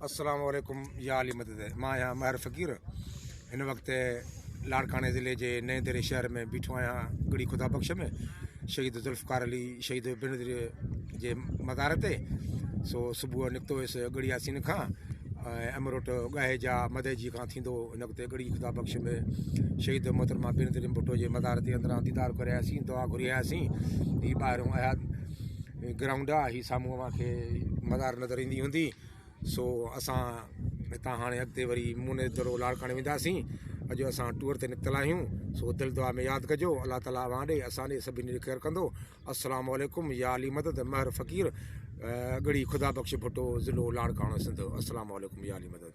अस्सलाम वालेकुम या अली मदद मां आहियां महर फ़कीर। हिन वक़्तु लाड़काने ज़िले जे नए दरे शहर में बीठो आहियां गड़ी खुदा बख़्श में शहीद ज़ुल्फ़कार अली शहीद बिनदर जे मज़ार ते। सो सुबुह निकितो हुयुसि गड़ी यासीन खां अमरोट गाहे जा मदहजी खां थींदो हिन वक़्तु गड़ी खुदा बख़्श में शहीद मोहतरमा बिनदर भुट्टो जे मज़ार ते अंदरां दीदार करे आयासीं, दुआ घुरी आयासीं। हीअ ॿाहिरों आया ग्राउंड आहे, हीअ साम्हूं अव्हांखे मज़ार नज़र ईंदी हूंदी। सो असां हितां हाणे अॻिते वरी मुने दरो लाड़काने वेंदासीं। अॼु असां टूर ते निकितल आहियूं। सो दिलि दुआ में यादि कजो, अलाह ताला अव्हां ॾे असां ॾे सभिनी खे ख़ैरु कंदो। अस्सलाम वालेकुम या अली मदद महर फ़कीर गड़ी खुदा बख़्श भुट्टो ज़िलो लाड़काणो सिंध। अस्सलाम वालेकुम या अली मदद।